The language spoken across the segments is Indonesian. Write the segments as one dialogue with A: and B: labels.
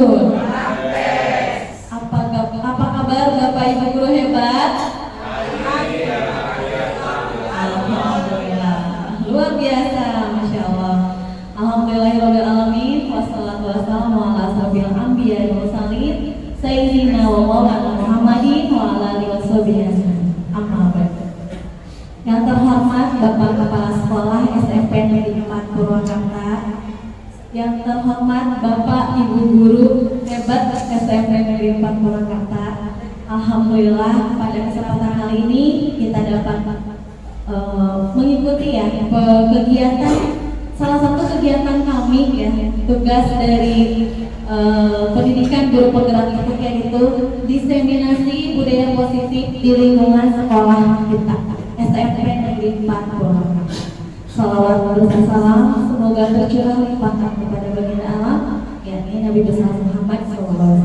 A: wabarakatuh. Apa kabar Bapak Ibu guru hebat? Alhamdulillah. Luar biasa, Masya Allah. Alhamdulillahirabbil alamin. Wassalatu wassalamu ala asrofil anbiya'i wal mursalin sayyidina wa maulana Muhammadin wa ala alihi washabihi. Amma ba'du. Yang terhormat Bapak Kepala Sekolah SMP Negeri 4 Purwakarta, yang terhormat Bapak Ibu Guru hebat SMP Negeri 4 Purwakarta, alhamdulillah pada kesempatan kali ini kita dapat mengikuti ya kegiatan, salah satu kegiatan kami ya, tugas dari pendidikan guru penggerak itu yaitu diseminasi budaya positif di lingkungan sekolah kita SMP Negeri 4 Purwakarta. Salawat dan salam semoga tercurah limpahkan kepada baginda alam, yakni Nabi besar Muhammad SAW.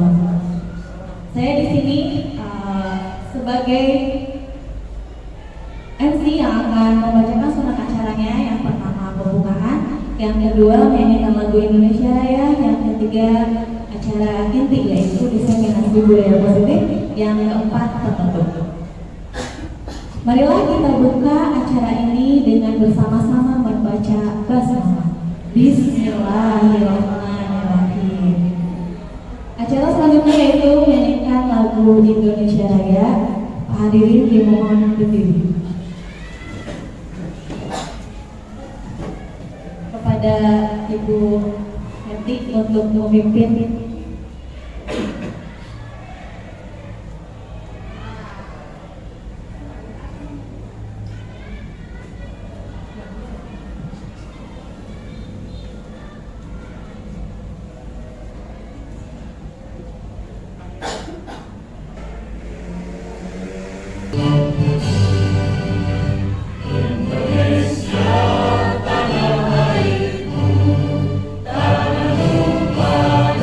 A: Saya di sini sebagai MC yang akan membacakan surat acaranya. Yang pertama pembukaan, yang kedua menyanyikan lagu Indonesia Raya, yang ketiga acara inti yaitu diseminasi budaya positif, yang keempat tertutup. Marilah kita buka acara ini dengan bersama-sama membaca basmalah. Bismillahirrahmanirrahim. Acara selanjutnya yaitu menyanyikan lagu Indonesia Raya. Hadirin dimohon berdiri. Kepada Ibu Heti untuk memimpin.
B: Tanah numpah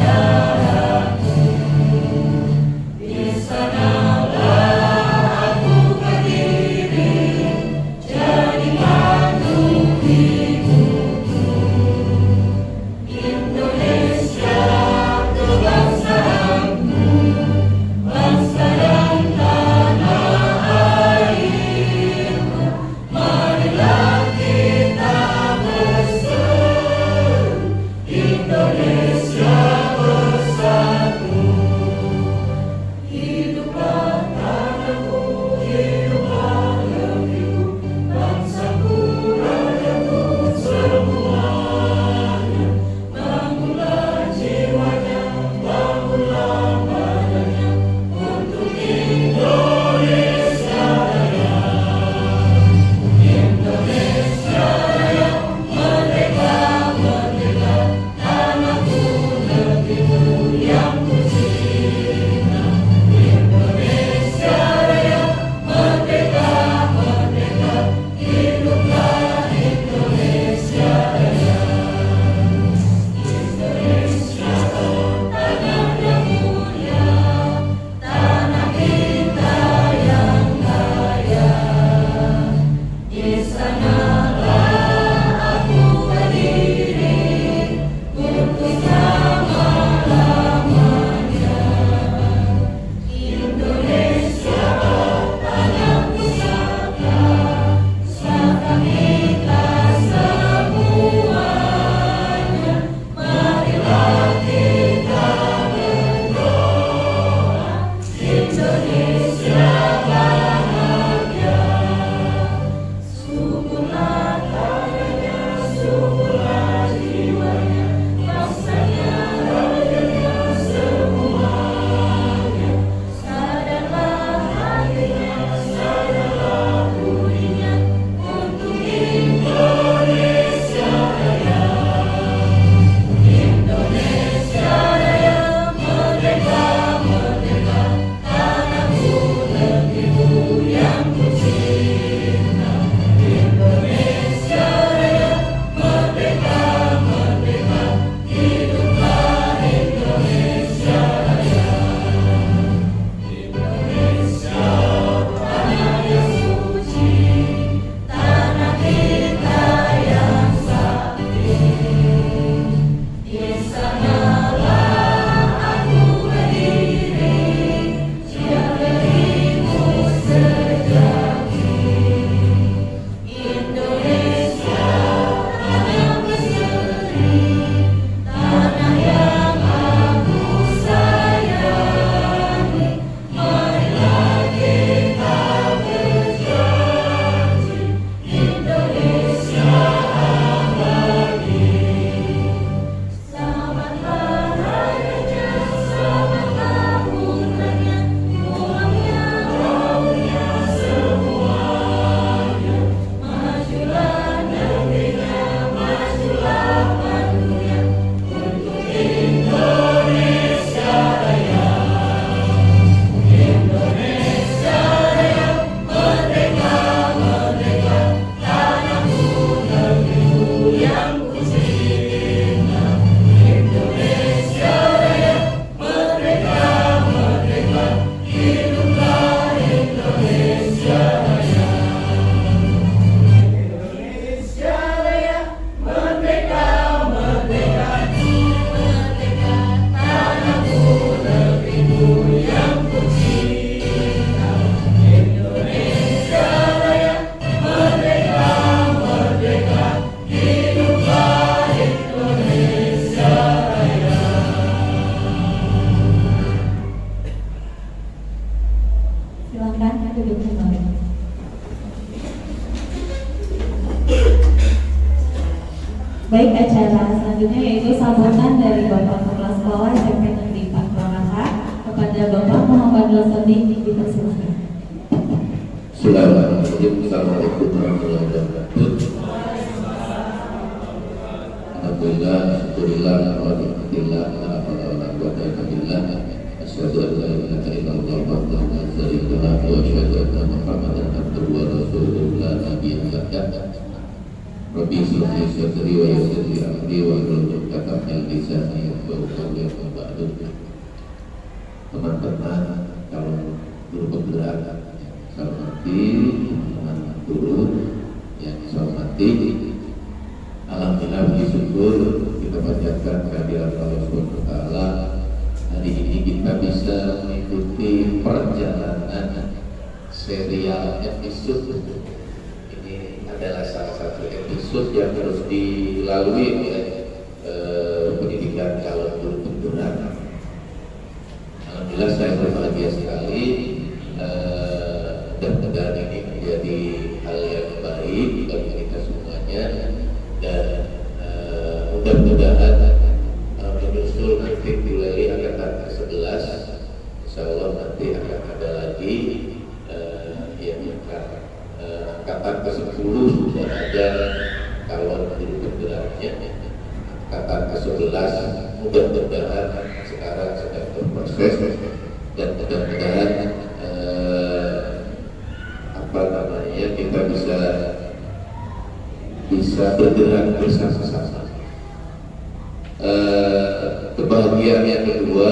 A: Silakan duduk kembali. Baik, acara selanjutnya yaitu sambutan dari Bapak Kepala Sekolah SMP Negeri 4 Purwakarta kepada Bapak Muhammad Losodi, dipersilakan.
B: Assalamualaikum warahmatullahi wabarakatuh. Alhamdulillah, syukurillah, alhamdulillah, alhamdulillah. Asyhadu an la ilaha illallah wahdahu la syarika lahu wa asyhadu anna Muhammadan abduhu wa rasuluhu la nabiyya ba'dah. Rabbi shrah li sadri wa yassir li amri wa hlul 'uqdatam min lisani yafqahu qawli wa ba'du. Teman-teman, kalau guru penggerak saya hormati, teman-teman guru yang saya hormati, alhamdulillah puji syukur kita panjatkan kehadiran Allah Subhanahu wa taala. Hari ini kita bisa mengikuti perjalanan serial episode. Ini adalah salah satu episode yang harus dilalui oleh pendidikan calon guru penggerak. Alhamdulillah saya berbahagia sekali. Mudah-mudahan ini menjadi hal yang baik bagi kita semuanya, dan mudah-mudahan menyusul nanti di angkatan ke-11, insya Allah nanti akan ada lagi yang angkatan ke-10 sudah ada calon guru penggeraknya, angkatan ke-11 mudah-mudahan sekarang sedang berproses, dan mudah-mudahan kita bisa bergerak bersama-sama. Kebahagiaan yang kedua,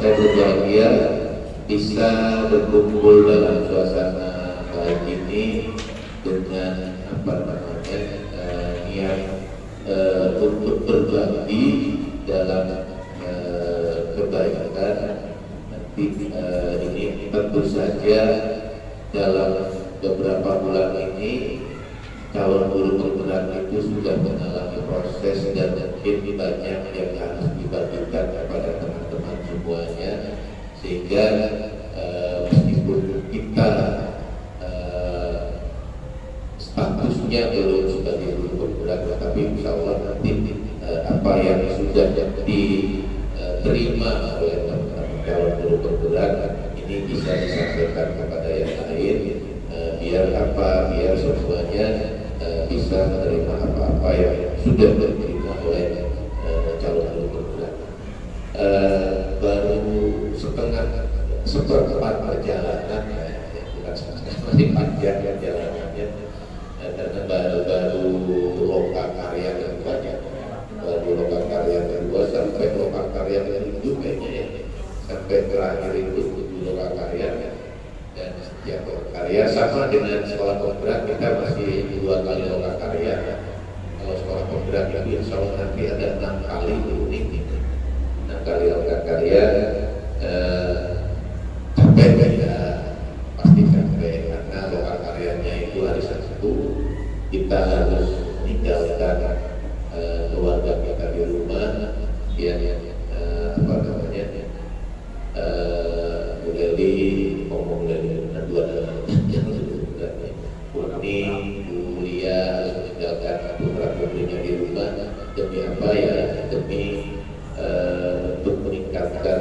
B: saya berbahagia bisa berkumpul dalam suasana baik ini dengan niat untuk berbagi dalam kebaikan. Nanti ini tentu saja dalam beberapa bulan ini calon guru penggerak itu sudah mengalami proses, dan mungkin banyak yang harus dibagikan kepada teman-teman semuanya, sehingga meskipun kita statusnya belum sebagai guru penggerak, tetapi insya Allah nanti apa yang sudah diterima oleh teman-teman calon guru penggerak ini bisa disampaikan kepada yang lain, biar semuanya bisa menerima apa-apa yang sudah diterima oleh calon guru penggerak. Baru seperempat perjalanan, bukan setengah, masih panjang perjalanannya, karena baru loka karya keduanya, baru loka karya kedua sampai loka karya ke-7 kayaknya ya, sampai terakhir itu 7 loka karya. Dan setiap loka karya sama dengan sekolah penggerak, kita masih 2 kali loka karya. Kalau sekolah penggerak itu insya Allah nanti ada 6 kali ini, 6 kali loka karya. Capek ya, pasti capek, karena loka karyanya itu hari Sabtu kita harus tinggalkan keluarga kita di rumah, ngomong dari dua dalam yang sebenarnya Kurni, Mulia harus meninggalkan putra putrinya di rumah demi apa ya? Demi untuk meningkatkan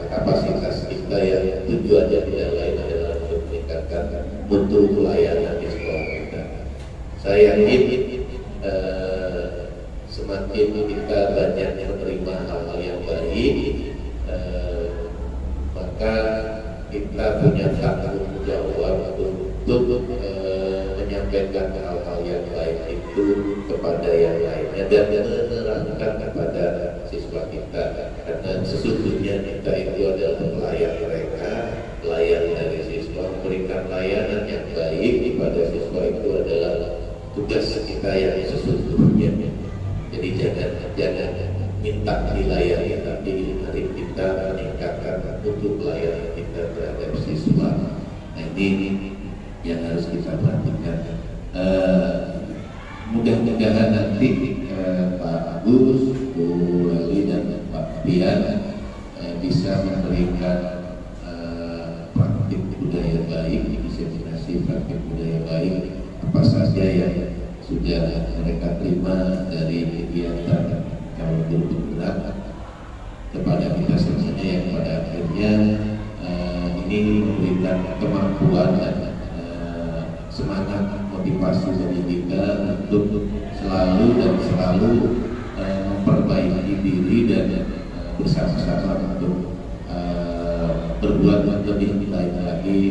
B: kapasitas kita, yang tujuannya tidak lain adalah untuk meningkatkan mutu pelayanan di sekolah kita. Saya yakin semakin kita banyak menerima hal-hal yang baik, maka kita punya tanggung jawab untuk menyampaikan hal-hal yang baik itu kepada yang lainnya dan menerangkan kepada siswa kita, karena sesungguhnya kita itu adalah pelayan mereka, pelayan dari siswa. Memberikan layanan yang baik kepada siswa itu adalah tugas kita yang sesungguhnya. Jadi jangan minta dilayani, tapi mari kita meningkatkan untuk pelayanan kita terhadap siswa. Nah, ini yang harus kita perhatikan. Mudah-mudahan nanti Pak Agus, Bu Lali dan Pak Pian bisa memberikan praktik budaya praktik-praktik budaya baik apa saja yang sudah mereka terima dari kegiatan calon guru penggerak kepada kita semuanya yang pada akhirnya ini memberikan kemampuan dan semangat motivasi bagi kita untuk selalu memperbaiki diri dan bersama-sama untuk berbuat lebih baik lagi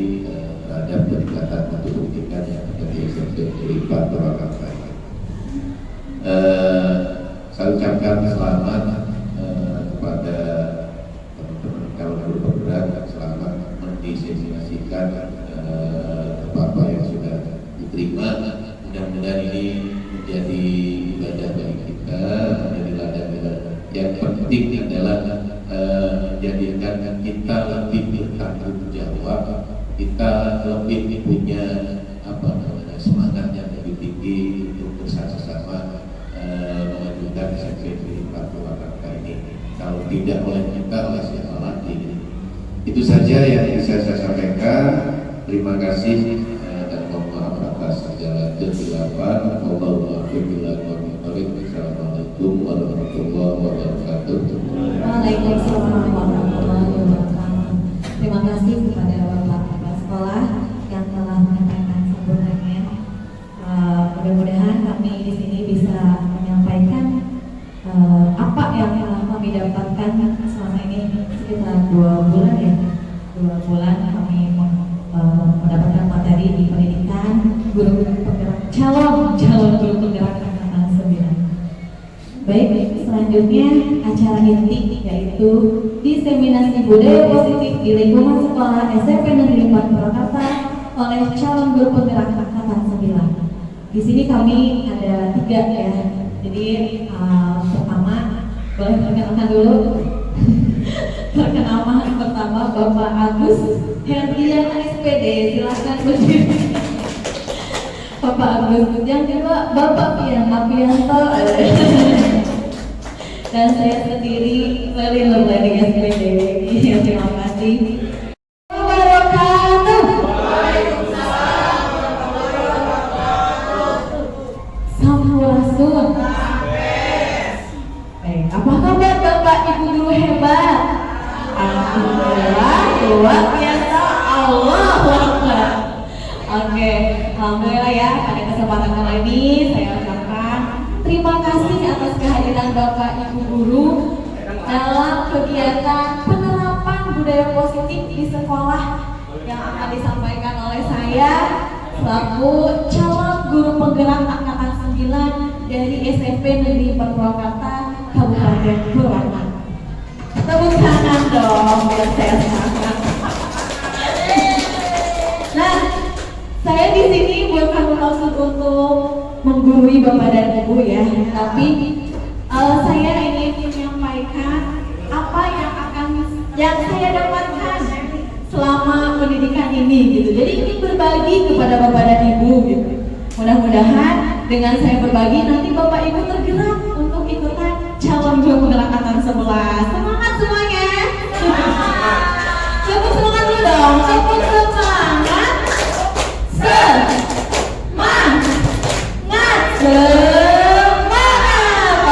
B: terhadap peningkatan untuk pendidikan yang ada di SMP Negeri 4 Purwakarta. Saya ucapkan selamat kepada teman-teman calon guru penggerak, selamat mendiseminasikan apa yang sudah diterima. Mudah-mudahan ini menjadi ibadah bagi kita, menjadi ladang. Yang penting adalah menjadikan kita lebih bertanggung jawab, kita lebih punya semangat yang lebih tinggi untuk bersama-sama memajukan SMP Negeri 4 Purwakarta ini. Kalau tidak oleh kita, oleh siapa lagi? Itu saja yang bisa saya sampaikan. Terima kasih dan mohon maaf atas segala kesilapan. Assalamualaikum warahmatullahi wabarakatuh.
A: Waalaikumsalam warahmatullahi wabarakatuh. Terima kasih kepada Bapak Kepala Sekolah yang telah menyampaikan sambutannya. Mudah-mudahan kami di sini bisa menyampaikan apa yang telah kami dapatkan selama ini sekitar 2 bulan ya. 2 bulan kami mendapatkan materi di pendidikan guru penggerak calon guru penggerak angkatan 9. Baik, selanjutnya acara inti yaitu diseminasi budaya positif di lingkungan sekolah SMP Negeri 4 Purwakarta oleh calon guru penggerak angkatan 9. Di sini kami ada 3 ya. Jadi pertama boleh perkenalkan dulu. Perkenalkan pertama Bapak Agus Herdian SPD, silakan berdiri. Bapak Agus, yang kedua Bapak Pian Apianto dan saya sendiri Leli Lelani SPD. Terima kasih. Wabarakatuh. Sampurasun. Baik, apa kabar Bapak Ibu guru hebat? Alhamdulillah, luar biasa. Allahu Akbar. Oke, alhamdulillah ya, pada kesempatan kali ini saya ucapkan terima kasih atas kehadiran Bapak Ibu guru dalam kegiatan penerapan budaya positif di sekolah yang akan disampaikan oleh saya selaku calon guru penggerak angkatan 9 dari SMP Negeri 4 Purwakarta, Kabupaten Purwakarta. Tepuk tangan dong biar saya semangat. Nah, saya di sini bukan bermaksud untuk menggurui Bapak dan Ibu ya, tapi saya ingin menyampaikan apa yang saya dapatkan selama pendidikan ini gitu. Jadi ingin berbagi kepada Bapak dan Ibu gitu. Mudah-mudahan dengan saya berbagi nanti Bapak Ibu tergerak untuk ikutan calon guru penggerak angkatan 11. Semangat semuanya. Tepuk semangat dulu dong. Tepuk semangat. Semangat.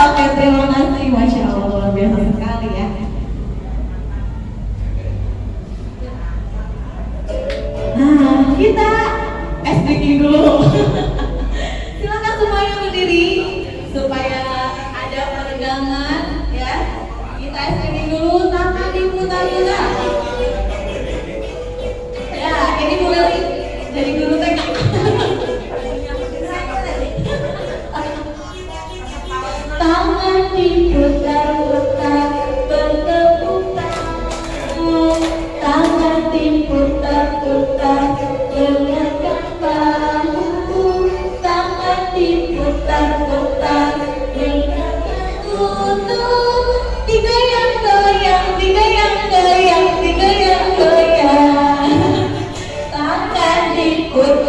A: Oke, terima kasih. Masya Allah, luar biasa sekali ya. Nah, kita SDG dulu. Silakan semuanya berdiri supaya ada peregangan ya. Kita SDG dulu, tangan diputar-putar. Ya, ini mulai dari guru TK. Tangan diputar-putar, bertepuk tangan. Tangan diputar-putar, gerakkan bahu. Tangan diputar-putar, gerakkan lutut. Digoyang-goyang, digoyang-goyang, digoyang-goyang. Tangan diputar.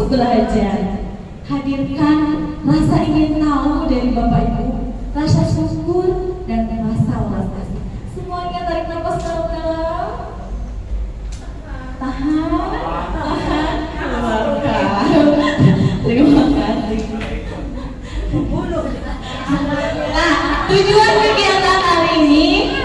A: belajar. Hadirkan rasa ingin tahu dari Bapak Ibu, rasa syukur dan rasa welas asih. Semuanya tarik nafas dalam-dalam. Tahan, keluarkan. Terima kasih. Nah, tujuan kegiatan hari ini,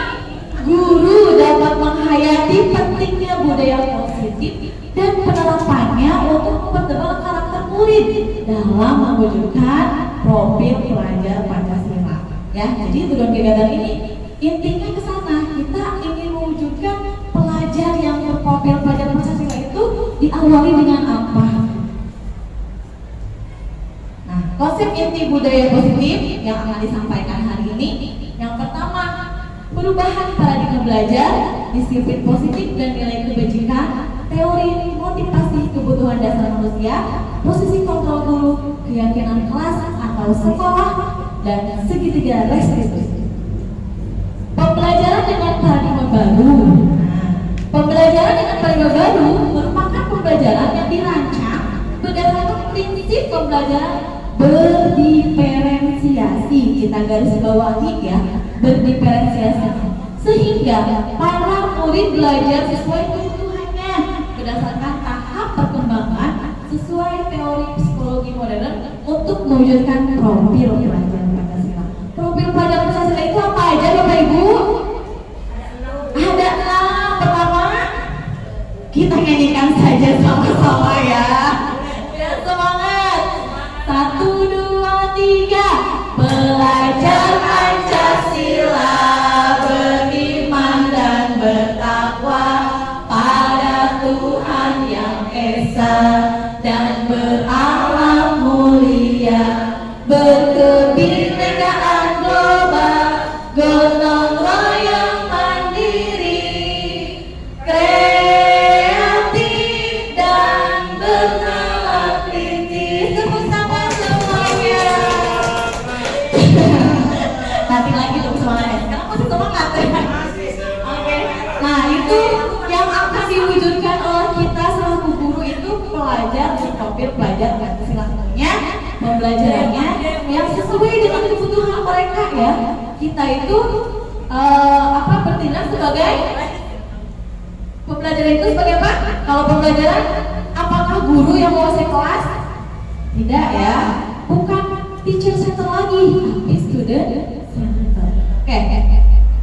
A: guru dapat menghayati pentingnya budaya positif dan penerapannya untuk mempertebal karakter murid dalam mewujudkan profil pelajar Pancasila. Ya, jadi tujuan kegiatan ini intinya ke sana. Kita ingin mewujudkan pelajar yang berprofil pelajar Pancasila itu diawali dengan apa? Nah, konsep inti budaya positif yang akan disampaikan hari ini, yang pertama, perubahan paradigma belajar, disiplin positif dan nilai kebajikan, teori motivasi kebutuhan dasar manusia, posisi kontrol guru, keyakinan kelas atau sekolah, dan segitiga restitusi. Pembelajaran dengan paradigma baru. Nah, pembelajaran dengan paradigma baru merupakan pembelajaran yang dirancang berdasarkan prinsip pembelajaran berdiferensiasi. Kita garis bawahi ya, berdiferensiasi. Sehingga para murid belajar sesuai kebutuhannya berdasarkan tahap perkembangan sesuai teori psikologi modern untuk mewujudkan profil pelajar Pancasila. Profil pelajar Pancasila itu apa aja Bapak Ibu? Ada 6. Pertama, kita nyanyikan saja sama-sama ya. Semangat. 1, 2, 3. Belajar Pancasila, beriman dan bertakwa pada Tuhan yang esa dan berakhlak mulia, berkebinekaan global, gotong royong mandiri, kreatif dan bernalar kritis. Tepuk tangan semuanya. Nanti lagi dong semangatnya. Sekarang masih semangat ya? Oke. Nah, itu yang akan diwujudkan oleh kita selaku guru itu pelajar berprofil pelajar Pancasila. Tentunya pembelajarannya yang sesuai dengan kebutuhan mereka ya. Kita itu bertindak sebagai pembelajaran itu sebagai apa? Kalau pembelajaran, apakah guru yang menguasai kelas? Tidak ya, bukan teacher center lagi, tapi student center. Oke,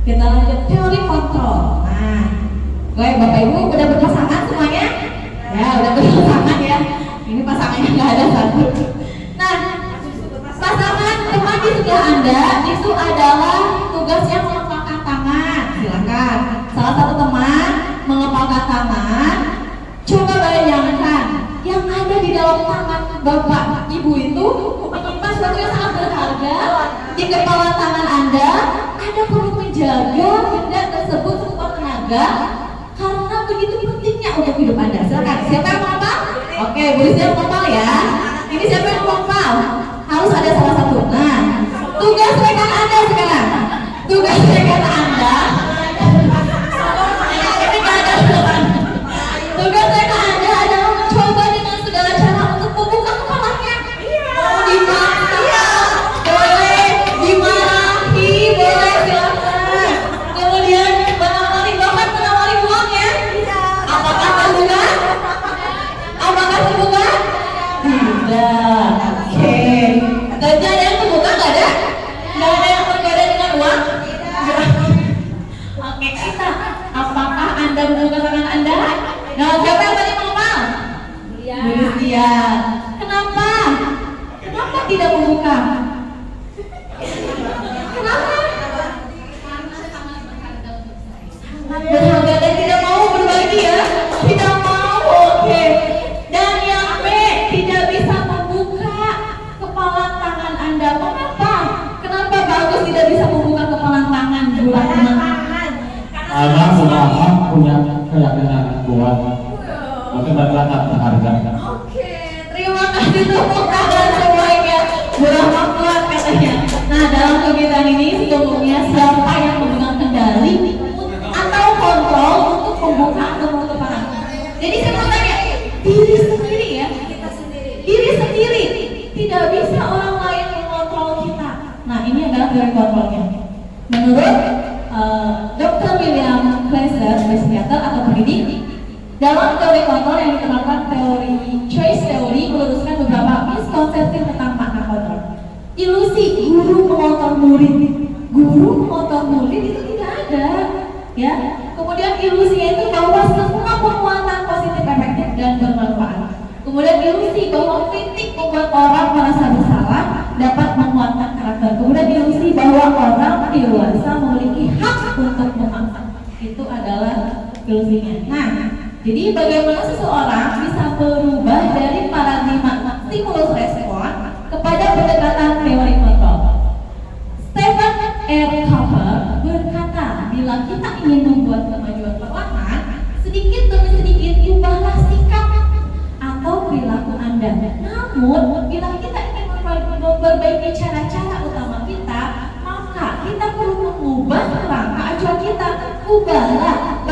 A: kita lanjut teori kontrol. Nah, baik Bapak Ibu udah berpasangan semuanya? Ya, udah berpasangan ya. Ini pasangannya nggak ada satu. Nah, pasangan teman di sebelah Anda itu adalah tugasnya mengepalkan tangan. Silakan. Salah satu teman mengepalkan tangan. Coba bayangkan yang ada di dalam tangan Bapak Ibu itu menyimpan sesuatu yang sangat berharga. Di kepala tangan Anda perlu menjaga benda tersebut sekuat tenaga karena begitu pentingnya untuk hidup Anda. Silakan. Siapa yang mau ngapal? Oke, Bu Rizia mau ngapal ya. Ini siapa yang mau ngapal? Harus ada salah satu. Nah, tugas rekan Anda sekarang. Tugas rekan Anda. Ini nggak ada teman. Tugas rekan Anda adalah mencoba dengan segala cara untuk membuka kepalanya. Mau dimakan, boleh dimarahi, boleh silakan. Kemudian menawari bahkan menawari uang ya. Apakah terbuka? Apakah terbuka? Tidak. Oke. Gak ada yang terbuka, nggak ada? Nggak ada yang tergoda dengan uang? Oke, kita. Apakah Anda membuka tangan Anda? Nah, siapa yang tadi mengepal? Bu Rizia. Kenapa? Kenapa tidak membuka? Kenapa? Berharga dan tidak mau berbagi ya? Tidak mau, oke. Dan yang B, tidak bisa membuka kepala tangan Anda. Mengapa? Kenapa bagus tidak bisa membuka kepala tangan bulan teman?
C: Karena punya hak, punya keyakinan kuat. Mungkin mereka tak berharga.
A: Oke, terima kasih tepuk tangan semuanya. Berapa kuat katanya. Nah, dalam kegiatan ini sebelumnya siapa yang memegang kendali atau kontrol untuk membuka kepala? Jadi saya mau tanya, diri sendiri ya? Menurut Dr. William Glasser, psikiater atau pendidik, dalam teori kontrol yang diterapkan teori choice theory meluruskan beberapa miskonsepsi tentang makna kontrol. Ilusi guru mengontrol murid, itu tidak ada, ya. Kemudian ilusinya itu bahwa semua penguatan positif efektif dan bermanfaat. Kemudian ilusi bahwa kritik membuat orang merasa bersalah dapat menguatkan karakter. Kemudian ilusi bahwa orang dewasa memiliki hak untuk memaksa. Itu adalah ilusinya. Nah, jadi bagaimana seseorang bisa berubah dari paradigma stimulus respon kepada pendekatan teori kontrol? Stephen R. Covey berkata, bila kita ingin membuat kemajuan perlahan, sedikit demi sedikit ubahlah sikap atau perilaku Anda. Namun, bila kita ingin memperbaiki cara-cara utama kita, maka kita perlu mengubah kerangka acuan kita. Ubahlah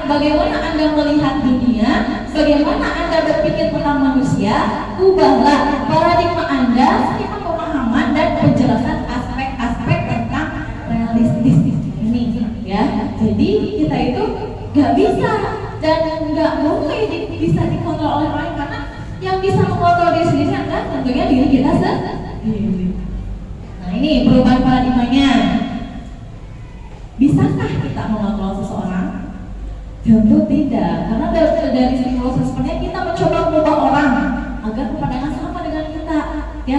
A: bagaimana Anda melihat dunia, bagaimana Anda berpikir tentang manusia. Ubahlah paradigma Anda, skema pemahaman dan penjelasan aspek-aspek tentang realistis ini, ya. Jadi kita itu nggak bisa dan nggak boleh bisa dikontrol oleh orang lain, karena yang bisa mengontrol diri sendiri adalah tentunya diri kita sendiri. Nah, ini perubahan paradigmanya. Bisakah kita mengontrol seseorang? Tentu tidak, karena dari stimulus responnya kita mencoba mengubah orang agar berpandangan sama dengan kita. Ya,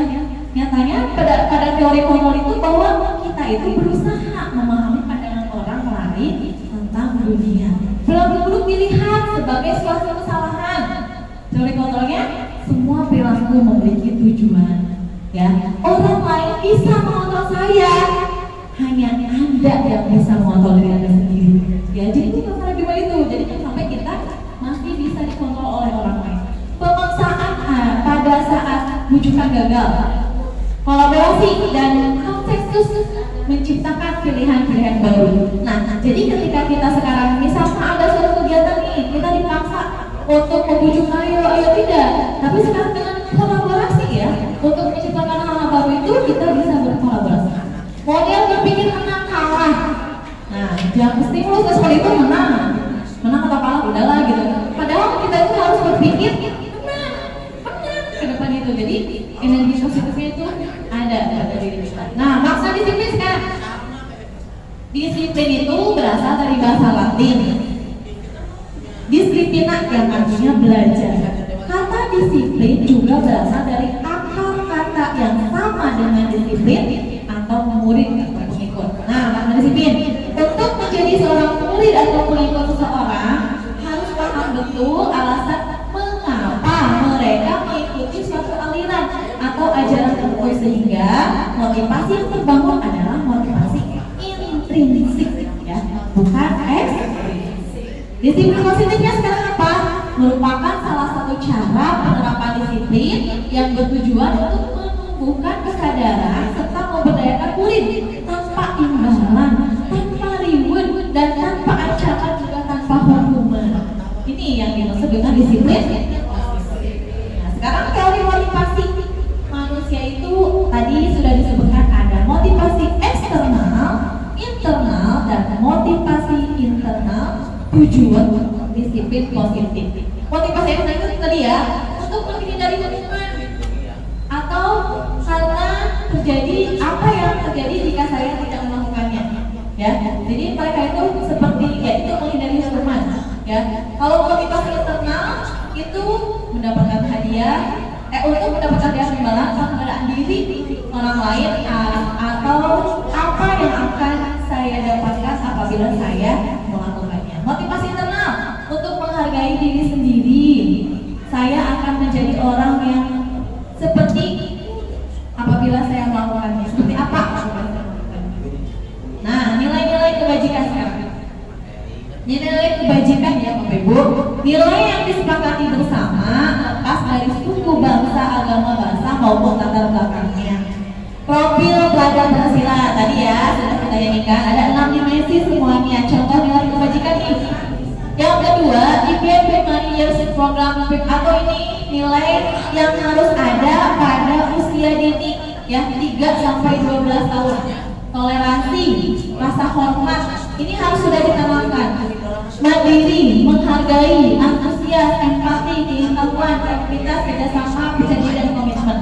A: nyatanya pada teori kontrol itu bahwa kita itu berusaha memahami pandangan orang lain tentang dunia. Belum dilihat sebagai suatu kesalahan. Teori kontrolnya, semua perilaku memiliki tujuan. Ya, orang lain bisa mengontrol saya, hanya Anda yang bisa mengontrol diri Anda sendiri. Ya, jadi itu paradigma itu. Jadi sampai kita masih bisa dikontrol oleh orang lain. Pemaksaan pada saat bujukan gagal, kolaborasi dan konsensus menciptakan pilihan-pilihan baru. Nah, jadi ketika kita sekarang misalnya ada suatu kegiatan nih, kita dipaksa untuk membujuk ayo tidak. Tapi sekarang dengan kolaborasi, ya, untuk menciptakan hal baru itu kita bisa berkolaborasi. Model berpikir menang kalah. Nah, yang stimulus respon itu menang atau kalah udahlah gitu. Padahal kita itu harus berpikir menang ke depan itu. Jadi energi positifnya itu ada pada diri kita. Nah, makna disiplin sekarang. Disiplin itu berasal dari bahasa Latin disiplina, yang artinya belajar. Kata disiplin juga berasal dari akar kata yang sama dengan disiplin atau murid atau pengikut. Nah, makna disiplin, untuk menjadi seorang murid atau pengikut seseorang harus paham betul alasan mengapa mereka mengikuti suatu aliran atau ajaran tertentu, sehingga motivasi yang terbangun adalah motivasi intrinsik, ya, bukan ekstrinsik. Disiplin positifnya sekarang apa? Merupakan salah satu cara penerapan disiplin yang bertujuan untuk menumbuhkan kesadaran serta memberdayakan murid tanpa imbalan, tanpa reward, dan tanpa ancaman, juga tanpa hukuman. Ini yang dimaksud dengan disiplin. Nah, sekarang teori motivasi manusia itu tadi sudah disebutkan ada motivasi eksternal, internal, dan motivasi internal. Tujuan disiplin positif. Motivasi eksternal itu tadi, ya, untuk menghindari hukuman atau karena terjadi apa yang terjadi jika saya tidak melakukannya, ya. Jadi mereka itu seperti, ya, itu menghindari hukuman, ya. Kalau motivasi internal itu mendapatkan hadiah, untuk mendapatkan hadiah imbalan, penghargaan diri orang lain, atau apa yang akan saya dapatkan apabila saya melakukannya. Motivasi internal untuk menghargai diri sendiri. Saya akan menjadi orang yang seperti apabila saya melakukannya. Seperti apa? Nah, nilai-nilai kebajikan sekarang. Nilai kebajikan, ya, Bapak Ibu, nilai yang disepakati bersama lepas dari suku, bangsa, agama, bahasa maupun latar belakangnya. Profil pelajar Pancasila tadi, ya, sudah kita nyanyikan. Ada 6 dimensi semuanya. Contoh nilai kebajikan nih. Yang kedua, IPM Primary Years Program atau ini nilai yang harus ada pada usia dini, ya, 3 sampai 12 tahun. toleransi, rasa hormat, ini harus sudah ditanamkan. Mandiri, menghargai, antusias, empati, keinginan, kreativitas, kerjasama, percaya dan komitmen.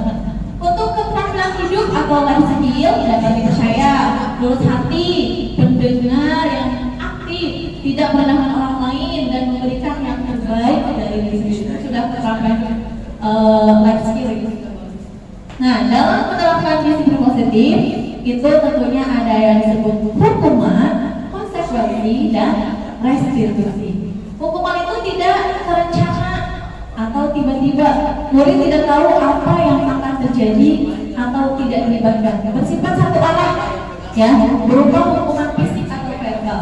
A: Untuk keterampilan hidup atau life skill dapat dipercaya, lurus hati, pendengar yang aktif, tidak merendahkan orang lain dan memberikan yang terbaik dari diri sendiri. Sudah keterampilan life skill itu. Nah, dalam menerapkan disiplin positif itu tentunya ada yang disebut hukuman, konsekuensi, dan restitusi. Hukuman itu tidak terencana atau tiba-tiba. Murid tidak tahu apa yang akan terjadi atau tidak dilibatkan. Bersifat satu arah, ya, berupa hukuman fisik atau verbal.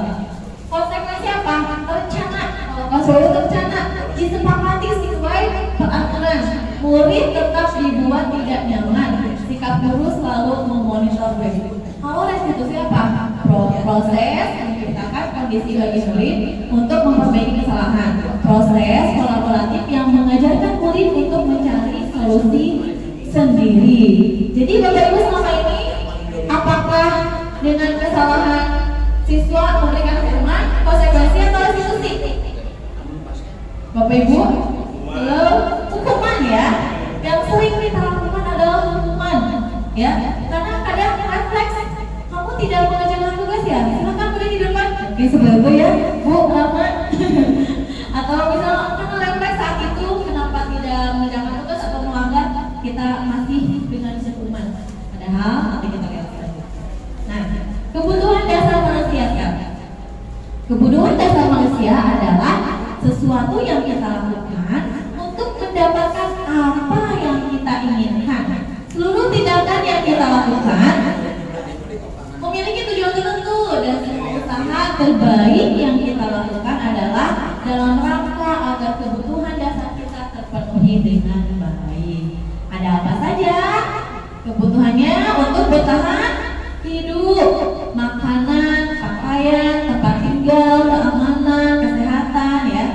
A: Konsekuensi apa? Terencana. Kalau sudah terencana, disepakati sesuai peraturan. Murid tetap dibuat tidak nyaman. Sikap guru selalu memonitor murid. Kalau restitusi apa? Proses menciptakan kondisi bagi murid untuk memperbaiki kesalahan. Proses kolaboratif yang mengajarkan murid untuk mencari solusi sendiri. Jadi Bapak Ibu selama ini, apakah dengan kesalahan siswa memberikan hukuman, konsekuensi atau restitusi? Bapak Ibu, belum hukuman ya. Yang sering kita lakukan adalah hukuman, ya. Karena kadang refleks, kamu tidak mengerjakan tugas ya, silakan berdiri di depan. Oke, sebelah itu ya, Bu, lama. Atau misalnya karena refleks saat itu, kenapa tidak mengerjakan tugas atau melanggar, kita masih dengan hukuman. Padahal nanti kita lihat lagi. Nah, kebutuhan dasar manusia kan? Kebutuhan dasar manusia adalah sesuatu yang kita lakukan untuk mendapatkan apa yang kita inginkan. Seluruh tindakan yang kita lakukan memiliki tujuan tertentu dan semua usaha terbaik yang kita lakukan adalah dalam rangka agar kebutuhan dasar kita terpenuhi dengan baik. Ada apa saja? Kebutuhannya untuk bertahan hidup, makanan, pakaian, tempat tinggal, keamanan, kesehatan, ya.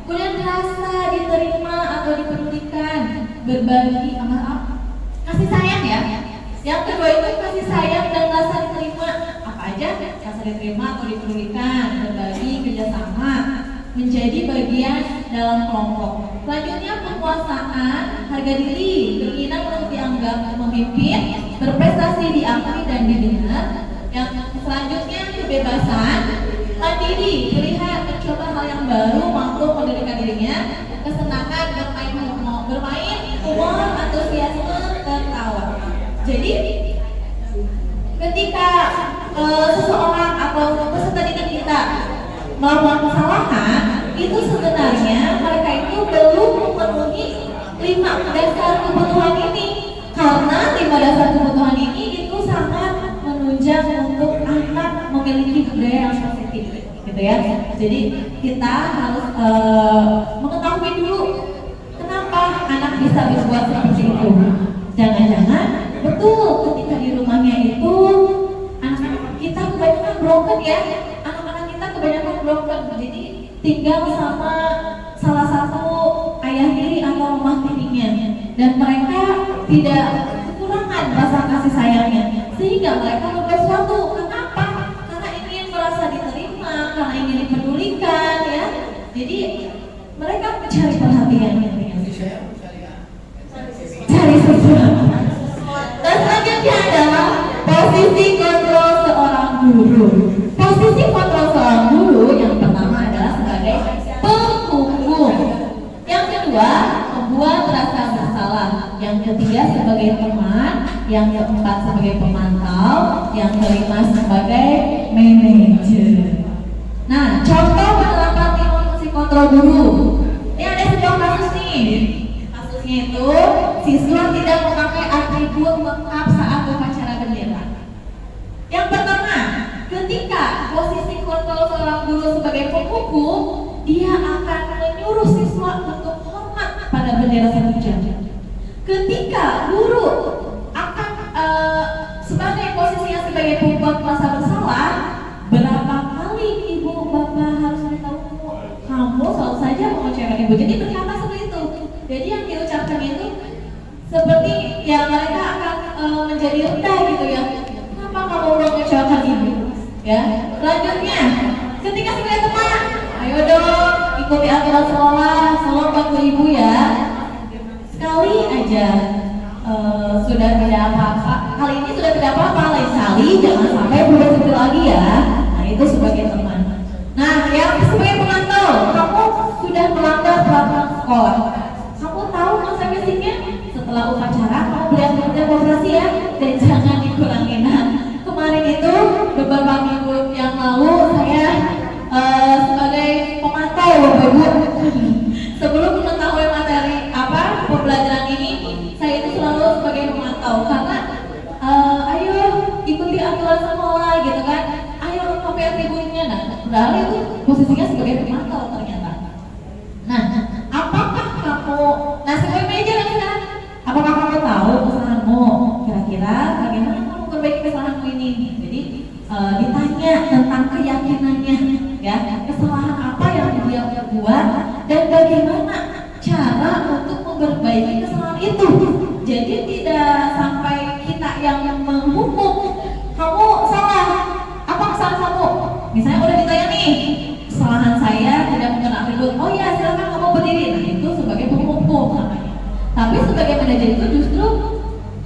A: Kemudian rasa diterima atau dipedulikan, berbagi, kasih sayang ya. Yang kedua itu kasih sayang dan rasa diterima. Apa aja? Rasa diterima atau dipedulikan, berbagi, kerjasama, menjadi bagian dalam kelompok. Selanjutnya penguasaan, harga diri, keinginan untuk dianggap memimpin, berprestasi diakui dan didengar. Yang selanjutnya kebebasan, mandiri, pilihan mencoba hal yang baru, mampu mendirikan dirinya, kesenangan bermain, humor, antusiasme, tertawa. Jadi ketika seseorang atau peserta didik kita melakukan kesalahan, itu sebenarnya mereka itu belum memenuhi 5 dasar kebutuhan ini. Karena 5 dasar kebutuhan ini itu sangat menunjang untuk anak memiliki budaya yang positif, gitu ya. Jadi kita harus mengetahui dulu kenapa anak bisa berbuat seperti itu. Jangan-jangan betul ketika di rumahnya itu anak-anak kita kebanyakan broken ya. Anak-anak kita kebanyakan broken. Jadi tinggal sama salah satu ayah tiri atau mama tirinya, dan mereka tidak kekurangan rasa kasih sayangnya, sehingga mereka berbuat sesuatu. Kenapa? Karena ingin merasa diterima, karena ingin dipedulikan, ya. Jadi mereka mencari perhatian, cari sesuatu. Dan selanjutnya adalah posisi kontrol seorang guru. Posisi kontrol seorang guru yang pertama adalah sebagai penghukum. Yang kedua, membuat rasa bersalah. Yang ketiga sebagai teman. Yang keempat sebagai pemantau. Yang kelima sebagai manajer. Nah, contoh penerapan fungsi kontrol guru. Ini ada sebuah kasus nih. Kasusnya itu siswa tidak memakai atribut lengkap saat upacara bendera. Yang pertama, ketika posisi kontrol seorang guru sebagai penghukum, dia akan menyuruh siswa untuk hormat pada bendera satu jam. Ketika guru akan sebagai posisinya sebagai pembuat merasa bersalah, berapa kali ibu bapak harus beritahu kamu selalu saja mengecewakan ibu. Jadi berkata seperti itu. Jadi yang diucapkan itu seperti ya mereka akan menjadi rendah gitu ya. Kenapa kamu mengecewakan Ya, selanjutnya ketika sudah teman, ayo dong ikuti aturan sekolah, tolong bantu ibu ya. Sekali aja sudah tidak apa-apa, kali ini sudah tidak apa-apa, lain kali jangan sampai berubah seperti lagi ya. Nah itu sebagai teman. Nah yang sebagai pemantau, kamu sudah melanggar peraturan sekolah. Kamu tahu konsekuensinya? Setelah upacara kamu beriak demonstrasi ya, dan jangan dikurangi. Nah kemarin itu beberapa minggu yang lalu saya sebagai pemantau Bapak Ibu, sebelum mengetahui materi apa pembelajaran ini, saya itu selalu sebagai pemantau karena ayo ikuti aturan sekolah gitu kan, ayo sampai atributnya. Nah padahal itu posisinya sebagai pemantau ternyata. Nah apakah kamu, nah sebagai manajer yang sekarang, apakah kamu tahu kesalahanmu? Kira-kira bagaimana kamu memperbaiki kesalahanmu ini? Jadi ditanya tentang keyakinannya, ya kesalahan apa yang dia buat dan bagaimana cara untuk memperbaiki kesalahan itu. Jadi tidak sampai kita yang menghukum, kamu salah, apa kesalahan kamu? Misalnya udah ditanya nih, kesalahan saya tidak mengenal atribut, oh ya silakan kamu berdiri. Nah itu sebagai penghukum namanya. Tapi sebagai manajer itu justru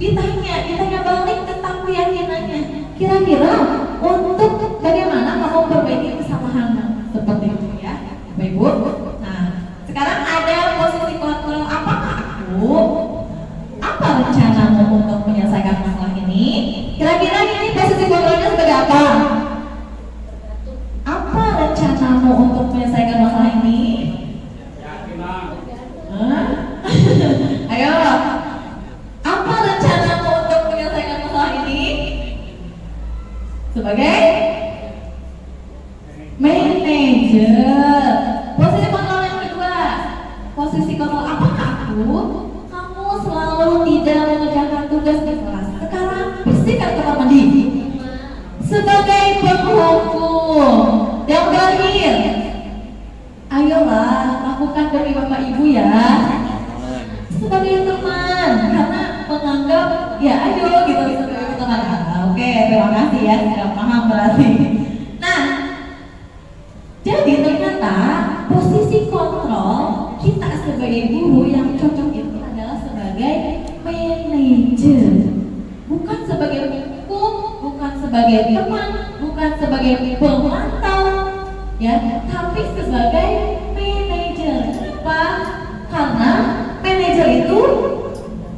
A: ditanya balik tentang keyakinannya. Kira-kira untuk bagaimana kamu memperbaiki kesalahan seperti itu ya, Bapak Ibu. Nah, sekarang ada posisi kontrol. Apakah aku? Apa rencanamu untuk menyelesaikan masalah ini? Kira-kira ini posisi kontrolnya sebagai apa? Apa rencanamu untuk menyelesaikan masalah ini? Ayo, apa rencanamu untuk menyelesaikan masalah ini? Sebagai manajer. Posisi kontrol yang kedua, posisi kontrol apakah aku? Kamu selalu tidak mengerjakan tugas di kelas. Sekarang bersihkan kamar mandi. Sebagai penghukum yang terakhir, ayolah lakukan demi Bapak Ibu ya. Sebagai teman, karena menganggap ya ayo gitu sebagai teman. Oke, terima kasih ya sudah paham berarti. Nah, jadi ternyata posisi kontrol kita sebagai guru yang cocok itu adalah sebagai manajer, bukan sebagai hukum, bukan sebagai teman, bukan sebagai pemantau, ya, tapi sebagai manajer. Kenapa? Karena manajer itu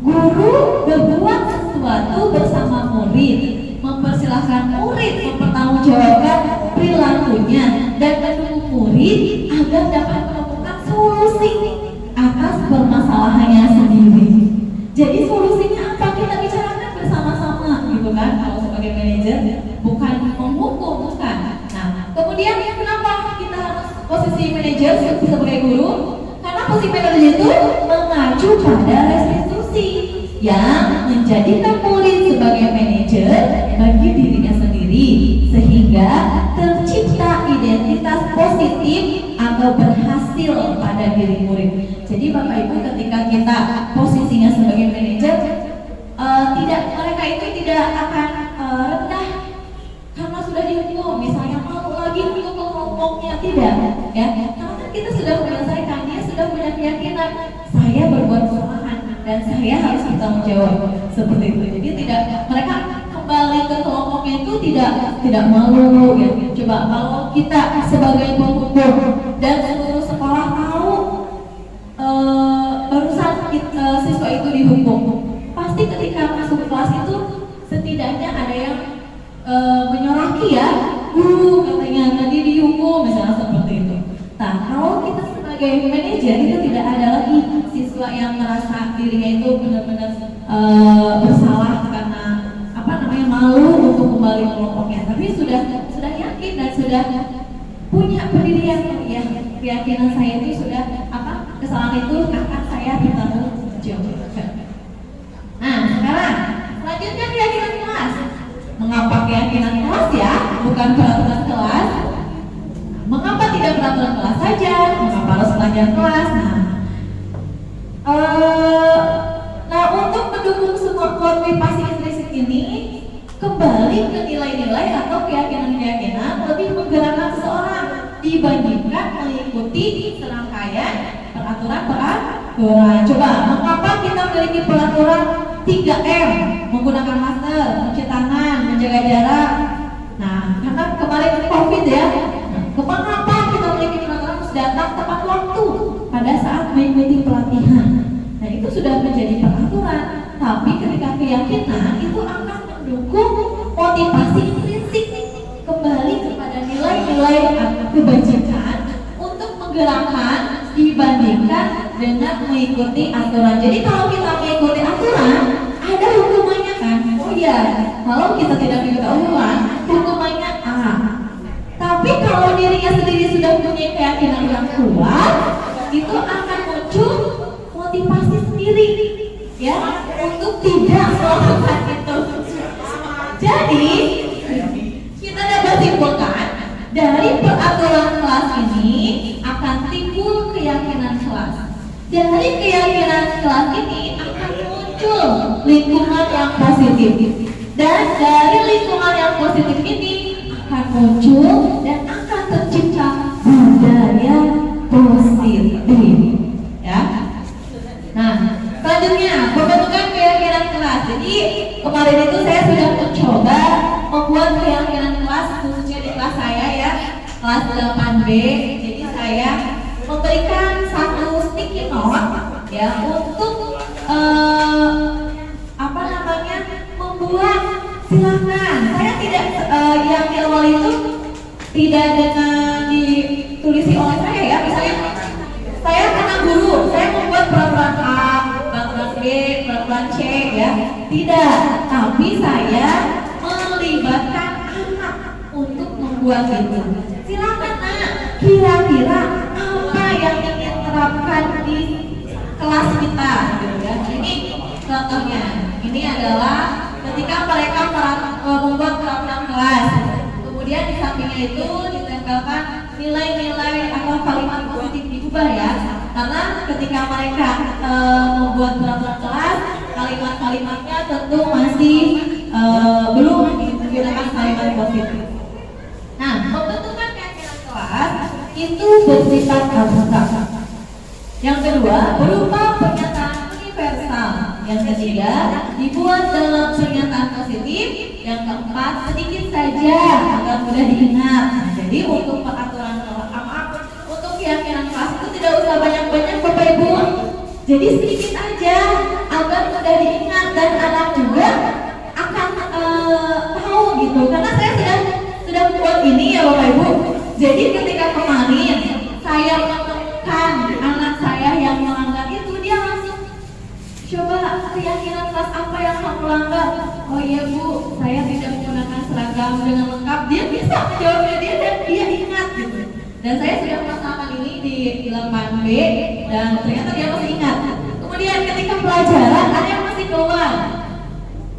A: guru berbuat sesuatu bersama murid, mempersilahkan murid mempertanggungjawabkan perilakunya dan mendukung murid agar dapat menemukan solusi atas permasalahannya sendiri. Jadi solusinya apa? Kita bicarakan bersama-sama gitu kan, kalau sebagai manajer, bukan menghukum, bukan. Nah, kemudian kenapa kita harus posisi manajer sebagai guru? Karena posisi manajer itu mengacu pada restitusi yang menjadikan murid sebagai manajer bagi dirinya sendiri, sehingga tercipta identitas positif atau berhasil pada diri murid. Jadi Bapak Ibu ketika kita posisinya sebagai manajer, mereka itu tidak akan rendah karena sudah dihukum, misalnya malu lagi untuk kelompoknya, tidak ya, karena kita sudah menyelesaikan, dia sudah punya keyakinan saya berbuat kesalahan dan saya harus bertanggung jawab seperti itu. Jadi mereka kembali ke kelompoknya itu tidak malu ya. Coba kalau kita sebagai penghukum dan seluruh sekolah tahu barusan siswa itu dihukum, pasti ketika masuk kelas itu setidaknya ada yang menyoraki ya, guru katanya tadi dihukum misalnya seperti itu. Nah kalau kita sebagai manajer itu tidak ada lagi siswa yang merasa dirinya itu benar-benar bersalah karena malu untuk kembali ke kelompoknya, tapi sudah yakin dan sudah punya pendirian ya, keyakinan saya itu sudah kesalahan itu akan saya bertanggung jawab. Nah sekarang selanjutnya keyakinan kelas. Mengapa keyakinan kelas ya, bukan peraturan kelas? Mengapa tidak peraturan kelas saja? Mengapa harus pelajaran kelas? Nah untuk mendukung semua motivasi intrinsiknya ini kembali ke nilai-nilai atau keyakinan-keyakinan lebih menggerakkan seseorang dibandingkan mengikuti serangkaian peraturan-peraturan. Coba, mengapa kita memiliki peraturan 3M, menggunakan masker, mencuci tangan, menjaga jarak? Nah, karena kemarin COVID ya, kenapa kita memiliki peraturan harus datang tepat waktu pada saat mengikuti pelatihan? Nah, itu sudah menjadi peraturan. Tapi ketika keyakinan itu akan mendukung motivasi intrinsik kembali kepada nilai-nilai kebajikan untuk menggerakkan dibandingkan dengan mengikuti aturan. Jadi kalau kita mengikuti aturan ada hukumannya kan? Oh iya, kalau kita tidak mengikuti aturan hukumannya A. Tapi kalau dirinya sendiri sudah punya keyakinan yang kuat, itu akan muncul motivasi sendiri ya untuk tidak melakukan itu. Jadi kita dapat simpulkan dari peraturan kelas ini akan timbul keyakinan kelas. Dari keyakinan kelas ini akan muncul lingkungan yang positif. Dan dari lingkungan yang positif ini akan muncul dan akan tercipta budaya positif. Ya. Nah, selanjutnya pembentukan keyakinan kelas. Jadi kemarin itu saya sudah mencoba membuat keyakinan kelas khususnya di kelas saya ya, kelas 8B. Jadi saya memberikan satu sticky note ya untuk membuat, silakan. Saya tidak yang di awal itu tidak dengan ditulisi oleh saya ya. Misalnya saya karena guru, saya membuat peraturan A, peraturan B, peraturan C ya. Tidak, tapi saya melibatkan anak untuk membuat itu. Silakan nak, kira-kira apa yang ingin terapkan di kelas kita gitu ya. Ini contohnya. Ini adalah ketika mereka membuat peraturan kelas. Kemudian di sampingnya itu ditempelkan nilai-nilai atau kalimat positif diubah ya. Karena ketika mereka membuat peraturan kelas, kalimat-kalimatnya tentu masih belum menggunakan kalimat positif. Nah, pembentukan keyakinan kelas itu bersifat abstrak. Yang kedua, berupa pernyataan universal. Yang ketiga, dibuat dalam pernyataan positif. Yang keempat, sedikit saja agar mudah diingat. Nah, jadi untuk peraturan untuk keyakinan kelas itu tidak usah banyak-banyak Bapak Ibu. Jadi sedikit aja agar mudah diingat dan anak juga akan tahu gitu. Karena saya sudah membuat ini ya Bapak Ibu. Jadi ketika kemarin saya menemukan anak saya yang melanggar itu, dia langsung coba keyakinan kelas apa yang kamu langgar? Oh iya Bu, saya tidak menggunakan seragam dengan lengkap. Dia bisa jawabnya dia dan dia ingat gitu. Dan saya sudah melaksanakan ini di 8B dan ternyata dia masih ingat. Kemudian ketika pelajaran ada yang masih keluar.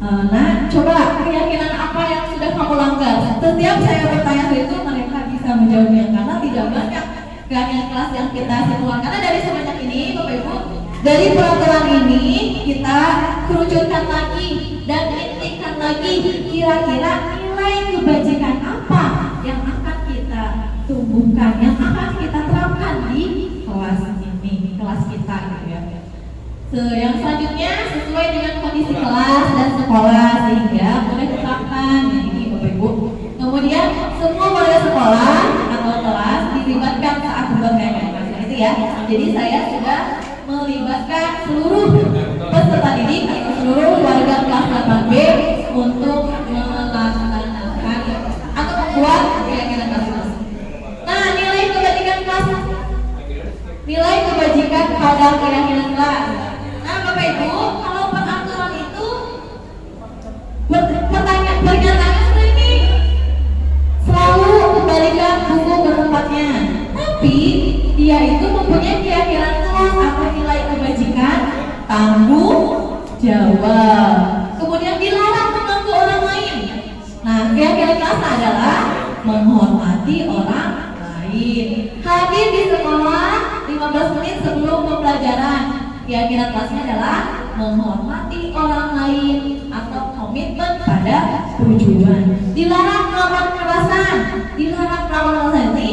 A: Nah, coba keyakinan apa yang sudah kamu langgar? Setiap saya bertanya itu mereka bisa menjawabnya karena tidak banyak keyakinan kelas yang kita simpulkan. Karena dari sebanyak ini Bapak Ibu, dari peraturan ini kita kerucutkan lagi dan intikan lagi kira-kira nilai kebajikan apa yang akan kita tumbuhkan, yang akan kita terapkan di kelas ini, kelas kita gitu ya. Yang selanjutnya sesuai dengan kondisi kelas dan sekolah sehingga boleh diterapkan ya, ini Bapak Ibu. Kemudian semua warga sekolah atau kelas dilibatkan saat membuat keyakinan kelas itu ya. Jadi saya sudah melibatkan seluruh peserta didik atau seluruh warga kelas 8B untuk melaksanakan atau membuat keyakinan kelas. Nah, nilai kebajikan kelas, nilai kebajikan pada keyakinan kelas. Nah, Bapak Ibu, kalau peraturan itu pernyataannya seperti ini, selalu kembalikan buku ke tempatnya. Tapi dia itu mempunyai keyakinan kelas atau nilai kebajikan tanggung jawab. Kemudian dilarang mengganggu orang lain. Nah, keyakinan kelas adalah menghormati orang lain. Hadir di sekolah 15 menit sebelum pembelajaran. Keyakinan kelasnya adalah menghormati orang lain atau berkomitmen pada tujuan. Dilarang melakukan kekerasan. Dilarang melakukan kekerasan ini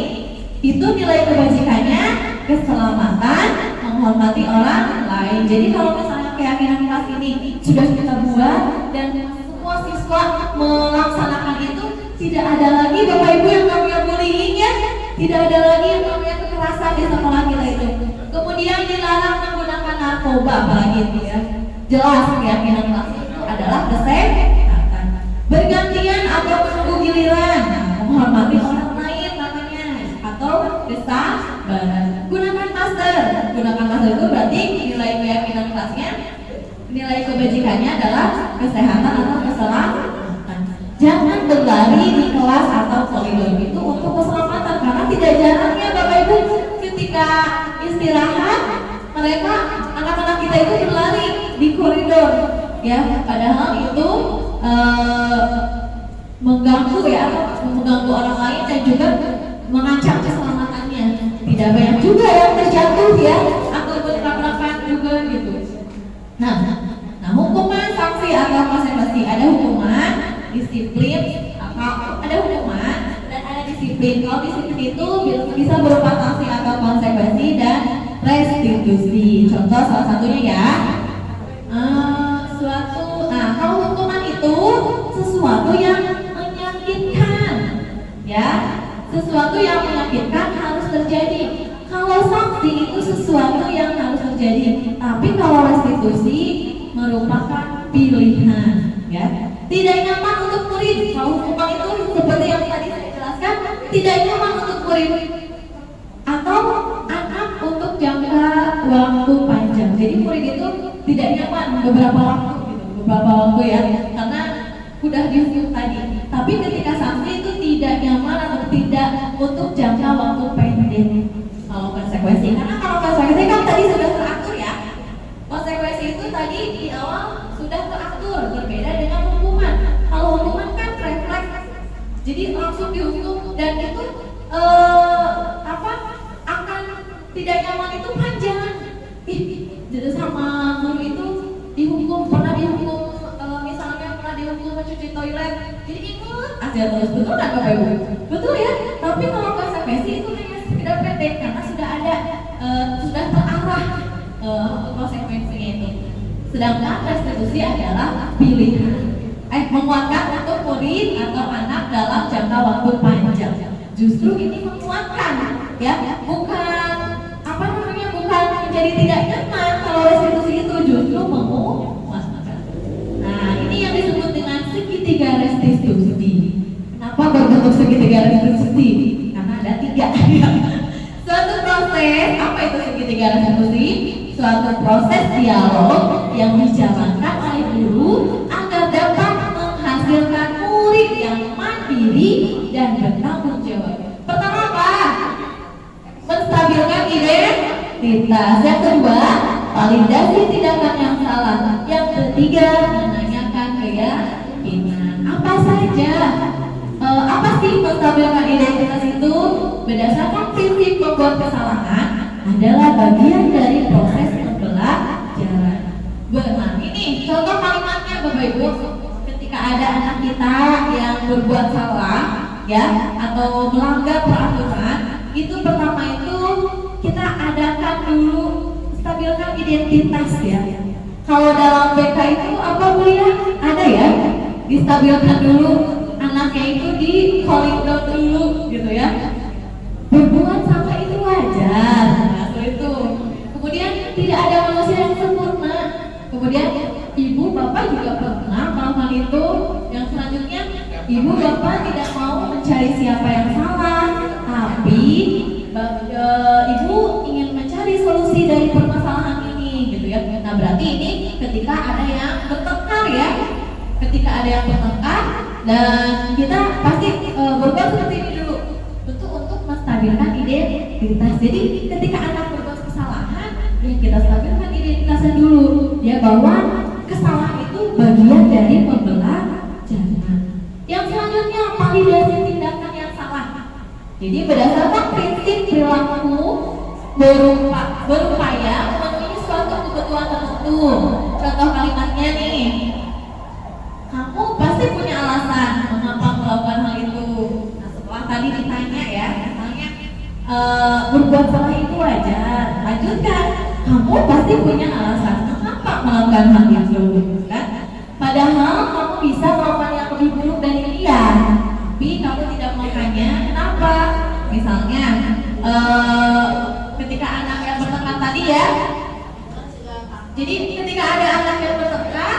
A: itu nilai kebajikannya keselamatan, menghormati orang lain. Jadi kalau misalnya keyakinan kelas ini sudah kita buat dan semua siswa melaksanakan itu, tidak ada lagi Bapak Ibu yang namanya bullying ya, tidak ada lagi yang namanya kekerasan di sekolah kita itu. Kemudian dilarang menggunakan narkoba apalagi itu ya. Jelas keyakinan kelas itu adalah kesehatan. Bergantian atau menunggu giliran, menghormati orang lain namanya, atau kesabaran. Gunakan masker. Gunakan masker itu berarti nilai keyakinan kelasnya, nilai kebajikannya adalah kesehatan atau keselamatan. Jangan berlari di kelas atau koridor itu untuk keselamatan, karena tidak jarangnya Bapak Ibu ketika istirahat mereka anak-anak kita itu berlari di koridor ya, padahal itu mengganggu ya, mengganggu orang lain dan juga mengancam keselamatannya. Tidak banyak juga yang terjatuh ya atau bertabrakan juga gitu. Nah, hukuman, sanksi atau konsekuensi. Ada hukuman, disiplin, atau ada hukuman dan ada disiplin. Kalau disiplin itu bisa berupa sanksi atau konsekuensi dan restitusi. Contoh salah satunya ya, kalau hukuman itu sesuatu yang menyakitkan, ya, sesuatu yang menyakitkan harus terjadi. Kalau sanksi itu sesuatu yang harus terjadi, tapi kalau restitusi merupakan pilihan, ya. Tidak nyaman untuk murid. Kalau hukuman itu seperti yang tadi saya jelaskan, tidak nyaman untuk murid atau anak untuk jangka waktu panjang. Jadi murid itu tidak nyaman beberapa waktu ya, karena udah dihukum tadi. Tapi ketika sanksi itu tidak nyaman atau tidak untuk jangka waktu pendek. Kalau konsekuensi, karena kalau konsekuensi kan tadi sudah teratur ya. Konsekuensi itu tadi di awal sudah teratur, berbeda dengan hukuman. Kalau hukuman kan refleks, jadi langsung dihukum dan itu akan tidak nyaman itu panjang. Jadi sama guru itu pernah dihukum misalnya pernah dihukum mencuci toilet, jadi ingat aja terus. Betul kan Bapak Ibu? Betul ya. Tapi kalau konsekuensi itu hanya sekedar pendek karena sudah ada sudah terarah konsekuensinya itu. Sedangkan restitusi adalah pilihan, menguatkan untuk murid atau anak dalam jangka waktu panjang. Justru ini menguatkan ya, bukan bukan menjadi tidak nyaman. Kalau restitusi itu justru menguatkan. Nah, ini yang disebut dengan segitiga restitusi. Kenapa berbentuk segitiga restitusi? Karena ada 3. Suatu proses, apa itu segitiga restitusi? Suatu proses dialog yang dijalankan oleh guru agar dapat menghasilkan murid yang mandiri dan bertanggung jawab. Pertama apa? Menstabilkan identitas. Yang kedua, validasi tindakan yang salah. Yang ketiga, menanyakan keyakinan. Apa saja? Apa sih menstabilkan identitas itu? Berdasarkan prinsip membuat kesalahan adalah bagian dari proses pembelajaran. Benar, ini contoh kalimatnya Bapak Ibu. Ketika ada anak kita yang berbuat salah ya, atau melanggar peraturan, itu pertama itu kita adakan dulu stabilkan identitas ya. Kalau dalam BK itu apa Bu ya? Ada ya? Distabilkan dulu, anaknya itu di calling down dulu gitu ya. Berbuat salah itu wajar, nah, itu. Kemudian tidak ada manusia yang sempurna. Kemudian ibu bapak juga pernah melakukan itu. Yang selanjutnya ibu bapak tidak mau mencari siapa yang salah, tapi ibu ingin mencari solusi dari permasalahan ini, gitu ya. Nah berarti ini ketika ada yang bertengkar ya, ketika ada yang bertengkar dan kita pasti berbuat seperti ini dulu, tentu untuk menstabilkan identitas. Jadi ketika anak berbuat kesalahan, ya kita stabilkan identitasnya dulu, ya bahwa kesalahan itu bagian dari pembelajaran. Yang selanjutnya validasi tindakan yang salah. Jadi berdasarkan prinsip perilaku berupaya memenuhi suatu kebutuhan tertentu. Contoh kalimatnya nih, kamu itu. Nah setelah tadi ditanya ya, misalnya berbuat salah itu wajar, lanjutkan. Kamu pasti punya alasan kenapa melakukan hal itu, kan? Padahal kamu bisa melakukan yang lebih buruk dari dia, tapi kamu tidak melakukannya. Kenapa? Misalnya ketika anak yang bertengkar tadi ya. Jadi ketika ada anak yang bertengkar,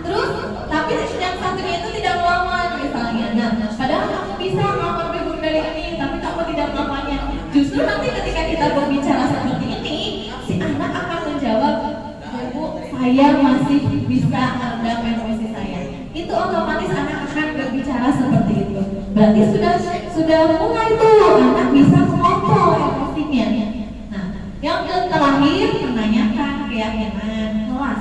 A: terus tapi yang satunya itu tidak melawan misalnya. Nah, padahal kamu bisa melakukan lebih buruk dari ini, tapi kamu tidak melakukannya. Justru nanti ketika kita berbicara seperti ini, si anak akan menjawab, "Bu, saya masih bisa meredam emosi saya." Itu otomatis anak akan berbicara seperti itu. Berarti sudah mulai tuh anak bisa mengontrol emosinya. Nah, yang terakhir menanyakan keyakinan kelas.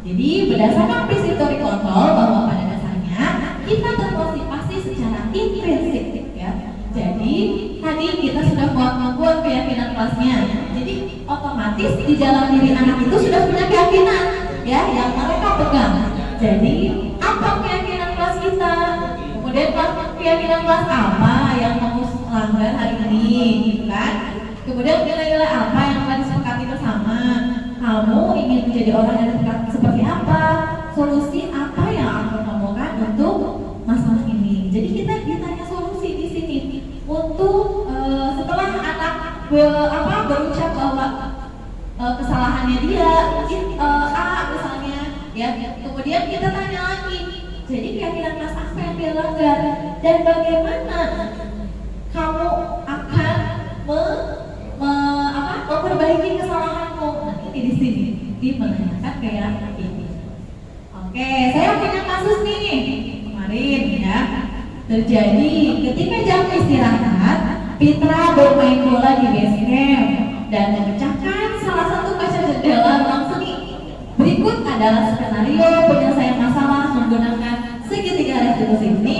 A: Jadi berdasarkan prinsip teori kontrol bahwa pada dasarnya kita termotivasi secara intrinsik ya. Jadi tadi kita sudah membuat keyakinan kelasnya. Jadi otomatis di dalam diri anak itu sudah punya keyakinan ya yang mereka pegang. Jadi apa keyakinan kelas kita? Kemudian keyakinan kelas apa yang kamu langgar hari ini, gitu kan? Kemudian nilai-nilai apa yang telah disepakati bersama? Kamu ingin menjadi orang yang seperti apa? Solusi apa yang akan kamu temukan untuk masalah ini? Jadi kita ditanya solusi di sini untuk setelah anak berucap bahwa kesalahannya dia A misalnya, ya. Kemudian kita tanya lagi. Jadi keyakinan kelas apa yang dia langgar dan bagaimana kamu akan memperbaiki kesalahanmu? Nah, ini di sini di menanyakan kayak ini. Oke, saya punya kasus nih kemarin ya. Terjadi ketika jam istirahat, Fitra bermain bola di base camp dan memecahkan salah satu kaca jendela ruang seni. Berikut adalah skenario penyelesaian masalah menggunakan segitiga restitusi. Ini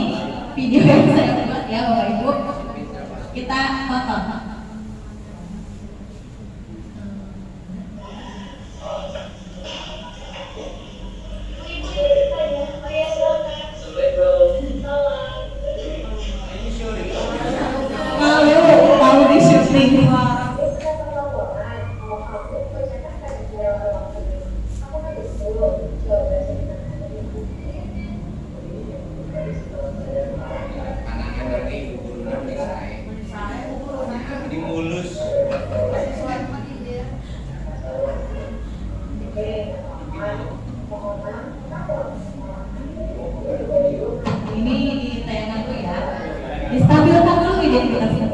A: video yang saya buat ya Bapak Ibu. Kita tonton. Mau di syuting. Ini ditayangan dulu ya. Distabilkan dulu identitasnya.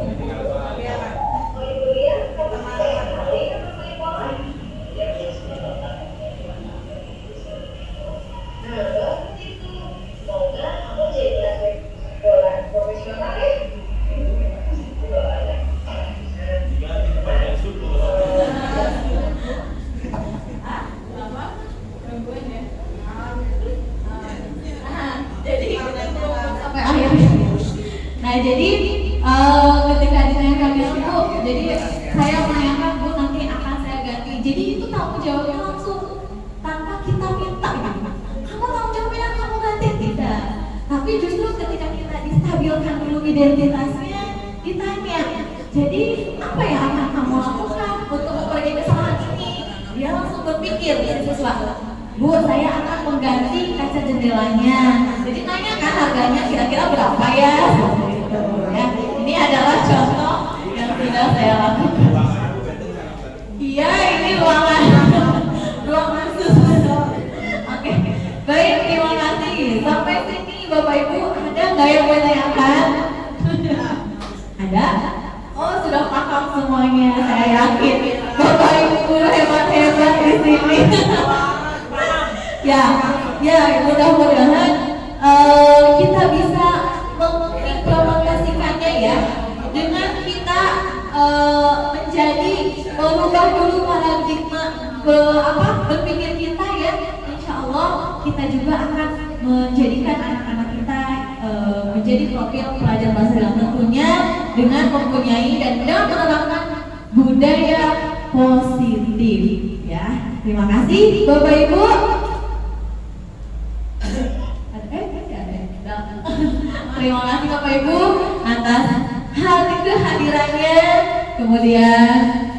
A: Nah jadi ketika ditanyakan bilang Bu, jadi saya menanyakan Bu nanti akan saya ganti. Jadi itu tanggung jawabnya langsung tanpa kita minta gitu. Kamu tanggung jawabnya kamu ganti tidak. Tapi justru ketika kita distabilkan dulu identitasnya, ditanya. Jadi apa yang akan kamu lakukan untuk memperbaiki kesalahan ini? Dia langsung berpikir sesuatu. Bu, saya akan mengganti kaca jendelanya. Jadi nanya kan harganya kira-kira berapa ya? Ya, ini adalah contoh yang sudah saya lakukan. Iya, ini ruangan khusus. Oke, baik, terima kasih. Sampai sini Bapak Ibu, ada nggak yang mau tanyakan? Ada? Oh, sudah paham semuanya. Saya yakin Bapak Ibu hebat-hebat di sini. Ya, mudah-mudahan kita bisa mengimplementasikannya ya dengan kita menjadi merubah dulu paradigma berpikir kita ya. Insya Allah kita juga akan menjadikan anak-anak kita menjadi profil pelajar bahasa Islam tentunya dengan mempunyai dan dengan menerapkan budaya positif ya. Terima kasih Bapak Ibu. Terima kasih Bapak Ibu. Kemudian